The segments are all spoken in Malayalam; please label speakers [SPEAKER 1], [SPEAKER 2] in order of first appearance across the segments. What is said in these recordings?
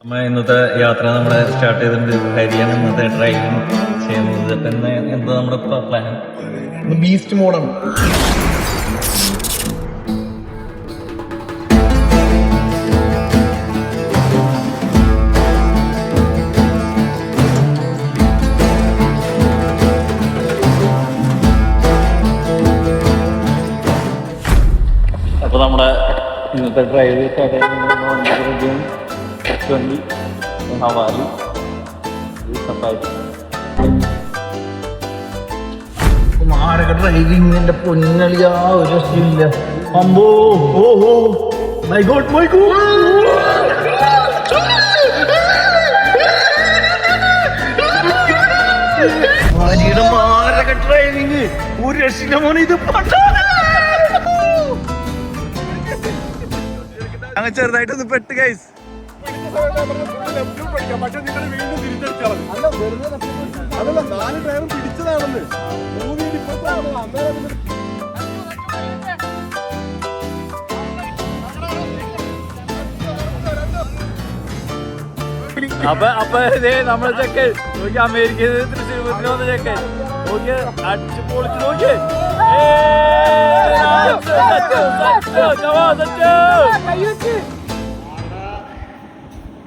[SPEAKER 1] നമ്മൾ ഇന്നത്തെ യാത്ര നമ്മുടെ സ്റ്റാർട്ട് ചെയ്തിട്ടുണ്ട്. ഹരിയാണ് ഇന്നത്തെ ഡ്രൈവിംഗ് ചെയ്യുന്നത്. പിന്നെ എന്താ നമ്മുടെ പ്ലാൻ?
[SPEAKER 2] ബീസ്റ്റ് മോഡാണ്.
[SPEAKER 1] അപ്പോൾ നമ്മുടെ ഇന്നത്തെ ഡ്രൈവ് സ്റ്റാർട്ട് ചെയ്യുന്നത് ഹവാലി സഫാരി.
[SPEAKER 2] മാരക ഡ്രൈവിങ്ങിന്റെ പൊന്നളിയാ ഒരു രക്ഷയില്ല. അമ്പോ ഓഹോ മൈ ഗോഡ് മൈ ഗോഡ്. മാരക ഡ്രൈവിങ് ഒരു രക്ഷയില്ല മോനെ. ഇത് അങ്ങ് ചെറുതായിട്ടൊന്ന് പെട്ട് ഗൈസ്.
[SPEAKER 1] അപ്പൊ നമ്മളെ ചെക്കൻ നോക്കി അമേരിക്കയിൽ തൃശ്ശൂർ വന്ന ചെക്കൻ നോക്കി അടിച്ചു പൊളിച്ചു നോക്കി.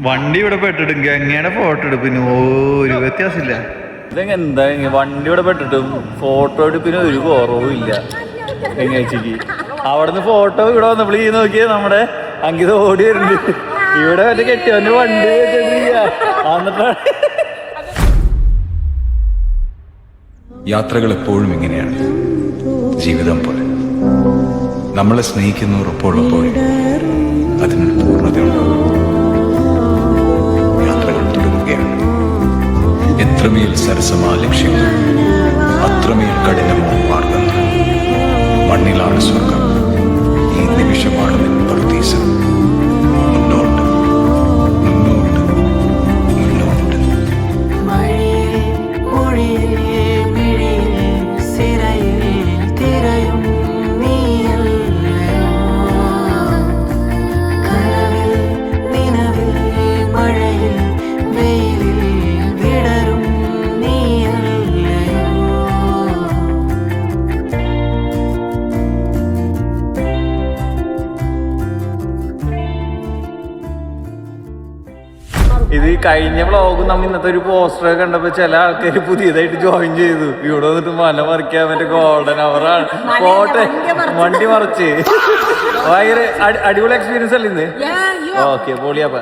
[SPEAKER 2] വണ്ടി ഇവിടെ പെട്ടിടും ഗംഗയുടെ ഫോട്ടോ എടുപ്പിന് ഒരു വ്യത്യാസമില്ല.
[SPEAKER 1] ഇതെന്താ വണ്ടി ഇവിടെ പെട്ടിട്ടും ഫോട്ടോ എടുപ്പിന് ഒരു കുറവും ഇല്ല. എങ്ങനെക്ക് അവിടുന്ന് ഫോട്ടോ ഇവിടെ വന്നപ്പോൾ ഈ നോക്കിയത് നമ്മുടെ അങ്കിത ഓടി വരുന്നുണ്ട്. ഇവിടെ മറ്റേ കെട്ടിയവന്റെ വണ്ടി എന്നിട്ടാണ്.
[SPEAKER 3] യാത്രകൾ എപ്പോഴും ഇങ്ങനെയാണ്, ജീവിതം പോലെ. നമ്മളെ സ്നേഹിക്കുന്നവർ ഒപ്പമുള്ളപ്പോൾ അതിനൊരു പൂർണ്ണതയുണ്ടാകും. യാത്രകൾ തുടങ്ങുകയാണ്. എത്രമേൽ സരസമാ ലക്ഷ്യങ്ങൾ, അത്രമേൽ കഠിനമോ മാർഗങ്ങൾ. മണ്ണിലാണ് സ്വർഗം, ഈ നിമിഷമാണ് നിൻ പർദീസം. മുന്നോട്ട് മുന്നോട്ട് മുന്നോട്ട്.
[SPEAKER 1] ഇത് കഴിഞ്ഞ വ്ളോഗും നമ്മൾ ഇന്നത്തെ ഒരു പോസ്റ്റർ കണ്ടപ്പോ ചില ആൾക്കാർ പുതിയതായിട്ട് ജോയിൻ ചെയ്തു. ഇവിടെ വന്നിട്ട് മല മറിക്കാൻ മറ്റേ ഗോൾഡൻ അവറാണ് കോട്ടെ വണ്ടി മറിച്ച് ഭയങ്കര അടിപൊളി എക്സ്പീരിയൻസ് അല്ലേ ഇന്ന്? ഓക്കെ പൊളിയപ്പ.